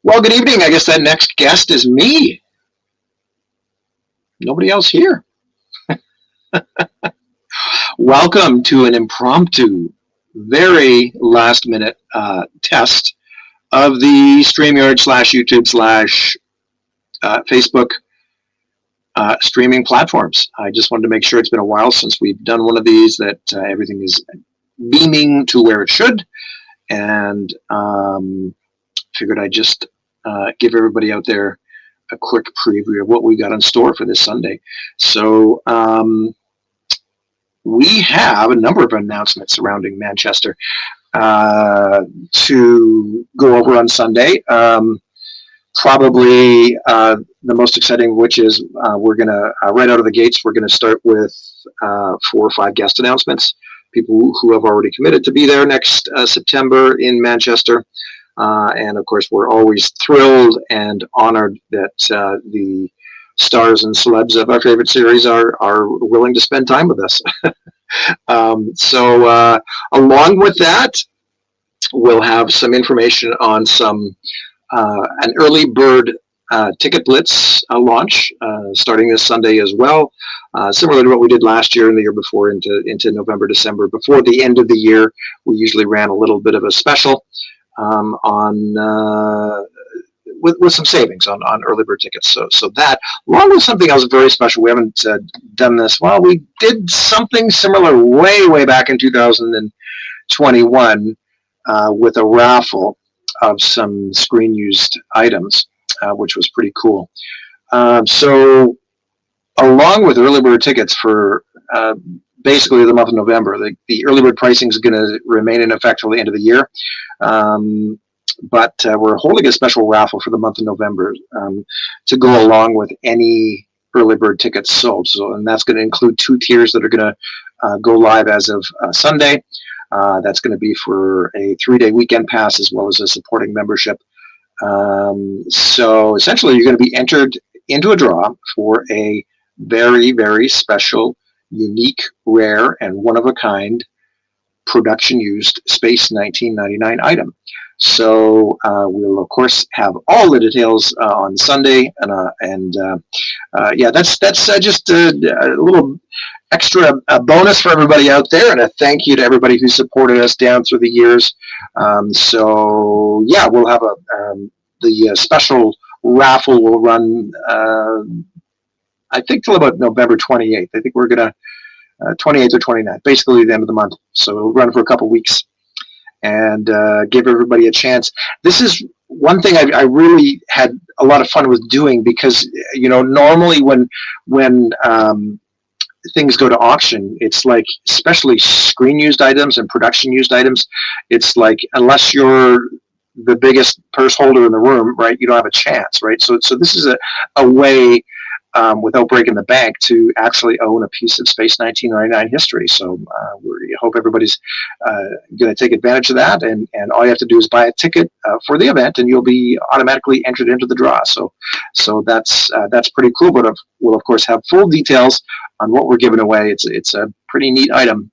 Well, good evening. I guess that next guest is me. Nobody else here. Welcome to an impromptu, very last minute test of the StreamYard slash YouTube slash Facebook streaming platforms. I just wanted to make sure, it's been a while since we've done one of these, that everything is beaming to where it should, and figured I'd just give everybody out there a quick preview of what we got in store for this Sunday. So we have a number of announcements surrounding Manchester to go over on Sunday. Probably the most exciting of which is we're going to, right out of the gates, we're going to start with 4 or 5 guest announcements. People who have already committed to be there next September in Manchester. And of course, we're always thrilled and honored that the stars and celebs of our favorite series are willing to spend time with us. So along with that, we'll have some information on an early bird ticket blitz launch starting this Sunday as well. Similar to what we did last year and the year before into November, December. Before the end of the year, we usually ran a little bit of a special with some savings on early bird tickets. So that, along with something else very special, we haven't done this. Well, we did something similar way back in 2021 with a raffle of some screen used items, which was pretty cool. So along with early bird tickets for basically the month of November, the early bird pricing is going to remain in effect till the end of the year. But we're holding a special raffle for the month of November to go along with any early bird tickets sold. And that's going to include 2 tiers that are going to go live as of Sunday. That's going to be for a 3-day weekend pass as well as a supporting membership. So essentially, you're going to be entered into a draw for a very special, unique, rare, and one-of-a-kind production used Space 1999 item. So we'll of course have all the details on Sunday, and yeah, that's just a little extra bonus for everybody out there, and a thank you to everybody who supported us down through the years. So yeah, we'll have the special raffle will run I think till about November 28th. I think we're gonna 28th or 29th, basically the end of the month. So it'll run for a couple weeks and give everybody a chance. This is one thing I really had a lot of fun with doing, because normally when things go to auction, it's like, especially screen used items and production used items, it's like, unless you're the biggest purse holder in the room, right, you don't have a chance, right? So this is a way, without breaking the bank, to actually own a piece of Space 1999 history. So we hope everybody's going to take advantage of that, and all you have to do is buy a ticket for the event, and you'll be automatically entered into the draw. So that's pretty cool. But we'll of course have full details on what we're giving away. It's a pretty neat item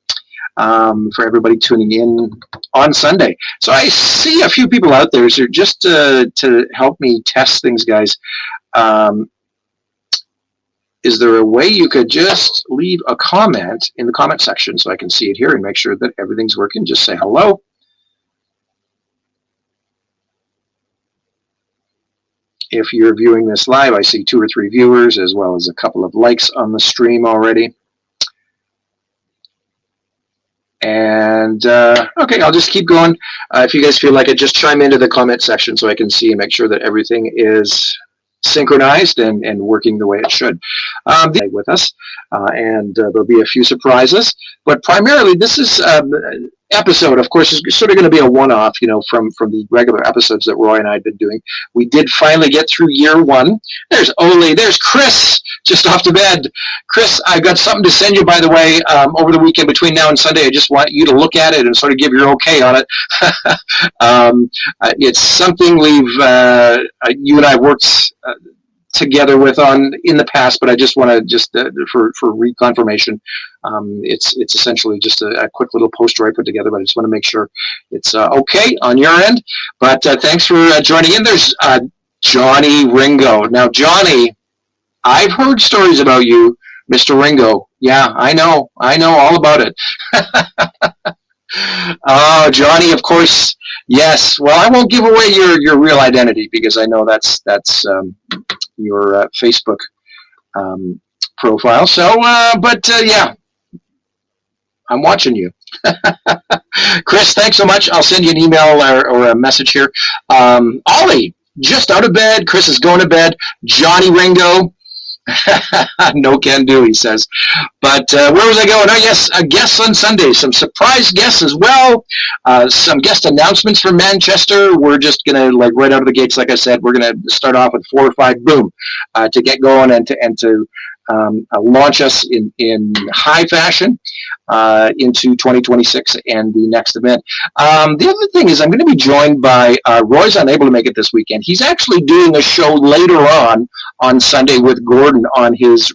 for everybody tuning in on Sunday. So I see a few people out there. So just to help me test things, guys. Is there a way you could just leave a comment in the comment section so I can see it here and make sure that everything's working? Just say hello. If you're viewing this live, I see 2 or 3 viewers, as well as a couple of likes on the stream already. And okay, I'll just keep going. If you guys feel like it, just chime into the comment section so I can see and make sure that everything is synchronized and working the way it should. With us, and there'll be a few surprises, but primarily this is episode, of course, is sort of going to be a one-off, from the regular episodes that Roy and I had been doing. We did finally get through year 1. There's Chris just off to bed. Chris, I've got something to send you, by the way, over the weekend between now and Sunday. I just want you to look at it and sort of give your okay on it. It's something you and I worked together with on in the past, but I just want to for reconfirmation. It's essentially just a quick little poster I put together, but I just want to make sure it's okay on your end. But thanks for joining in. There's Johnny Ringo. Now, Johnny, I've heard stories about you, Mr. Ringo. Yeah, I know all about it. Oh, Johnny, of course, yes. Well, I won't give away your real identity because I know that's your Facebook profile. So, yeah, I'm watching you. Chris, thanks so much. I'll send you an email or a message here. Ollie, just out of bed. Chris is going to bed. Johnny Ringo. No can do, he says. But where was I going? Oh, yes, guests on Sunday. Some surprise guests as well. Some guest announcements from Manchester. We're just going to, like, right out of the gates, like I said, we're going to start off with 4 or 5, boom, to get going and to launch us in high fashion into 2026 and the next event. The other thing is I'm going to be joined by Roy's unable to make it this weekend. He's actually doing a show later on Sunday with Gordon on his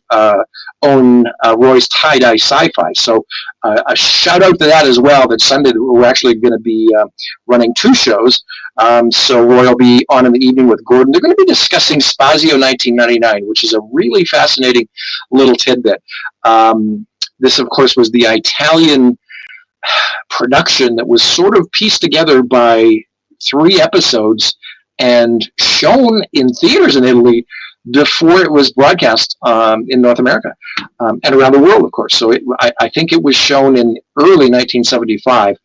own Roy's Tie-Dye Sci-Fi. So a shout out to that as well, that Sunday we're actually going to be running 2 shows. So Roy will be on in the evening with Gordon. They're going to be discussing Spazio 1999, which is a really fascinating little tidbit. This, of course, was the Italian production that was sort of pieced together by 3 episodes and shown in theaters in Italy before it was broadcast in North America and around the world, of course. So I think it was shown in early 1975.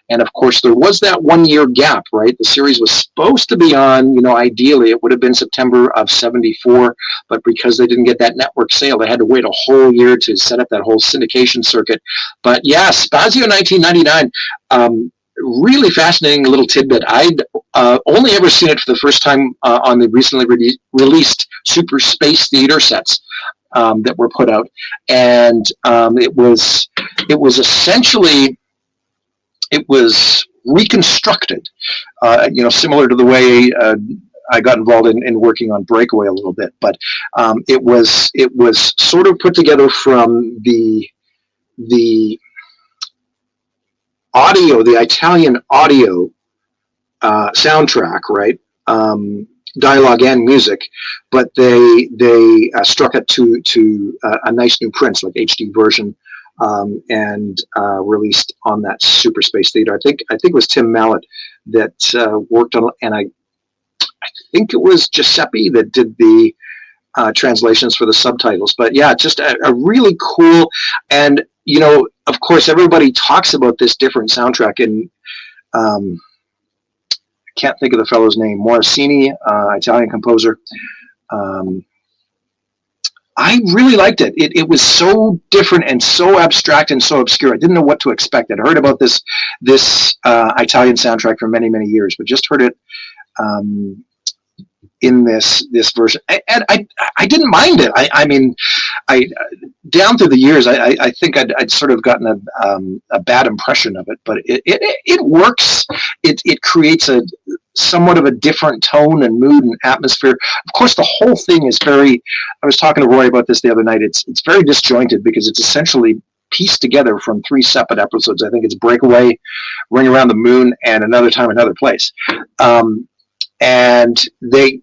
And of course, there was that 1-year gap, right? The series was supposed to be on, ideally it would have been September of 74, but because they didn't get that network sale, they had to wait a whole year to set up that whole syndication circuit. But yeah, Spazio 1999, really fascinating little tidbit. I'd only ever seen it for the first time on the recently released Super Space Theater sets that were put out, and it was essentially reconstructed, similar to the way I got involved in working on Breakaway a little bit, but it was sort of put together from the audio, the Italian audio soundtrack, right? Dialogue and music, but they struck it to a nice new prints, like HD version, and released on that Super Space Theater. I think it was Tim Mallet that worked on it, and I think it was Giuseppe that did the translations for the subtitles. But yeah, just a really cool, and of course, everybody talks about this different soundtrack, and I can't think of the fellow's name. Morricone, Italian composer. I really liked it. It was so different and so abstract and so obscure. I didn't know what to expect. I'd heard about this Italian soundtrack for many, many years, but just heard it in this version, and I didn't mind it. I mean, down through the years, I think I'd sort of gotten a bad impression of it, but it works. It creates a somewhat of a different tone and mood and atmosphere. Of course, the whole thing is very. I was talking to Roy about this the other night. It's very disjointed because it's essentially pieced together from 3 separate episodes. I think it's Breakaway, Ring Around the Moon, and Another Time, Another Place. And they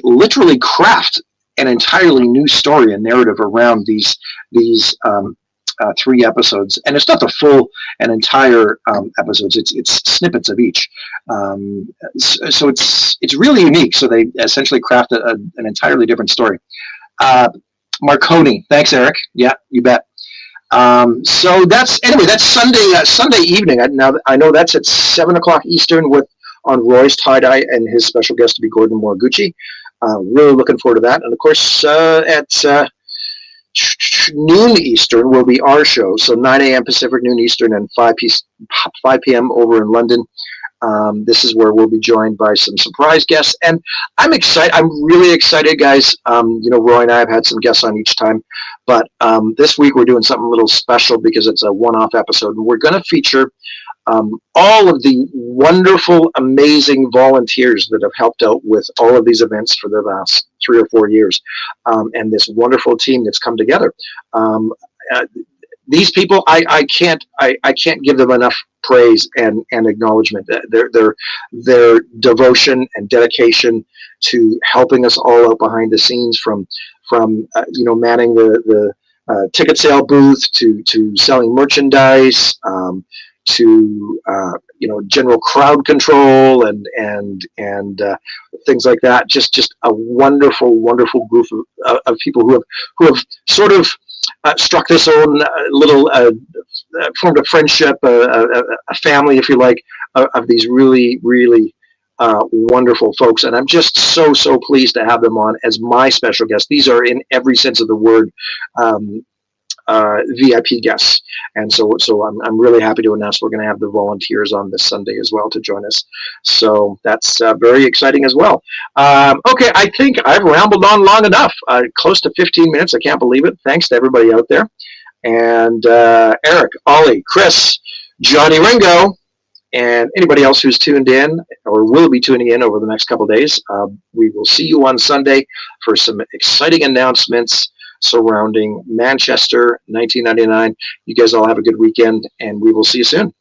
literally craft an entirely new story and narrative around these 3 episodes, and it's not the full and entire episodes. It's snippets of each. So it's really unique. So they essentially craft an entirely different story. Marconi, thanks, Eric. Yeah, you bet. So that's Sunday evening. Now I know that's at 7 o'clock Eastern on Roy's Tie-Dye and his special guest to be Gordon Moriguchi. Really looking forward to that. And of course, at noon Eastern will be our show. So 9 a.m. Pacific, noon Eastern, and 5 p.m. over in London. This is where we'll be joined by some surprise guests. And I'm excited. I'm really excited, guys. Roy and I have had some guests on each time. But this week we're doing something a little special because it's a one-off episode. And we're going to feature all of the wonderful, amazing volunteers that have helped out with all of these events for the last 3 or 4 years, and this wonderful team that's come together. Um, these people, I can't give them enough praise and acknowledgement. Their devotion and dedication to helping us all out behind the scenes, from manning the ticket sale booth to selling merchandise, to general crowd control and things like that. Just a wonderful group of people who have sort of struck this own little formed a friendship, a family, if you like, of these really wonderful folks. And I'm just so pleased to have them on as my special guests. These are, in every sense of the word, VIP guests, and so I'm really happy to announce we're going to have the volunteers on this Sunday as well to join us. So that's very exciting as well. Okay, I think I've rambled on long enough. Close to 15 minutes. I can't believe it. Thanks to everybody out there, and Eric, Ollie, Chris, Johnny Ringo, and anybody else who's tuned in or will be tuning in over the next couple of days. We will see you on Sunday for some exciting announcements surrounding Manchester 1999. You guys all have a good weekend, and we will see you soon.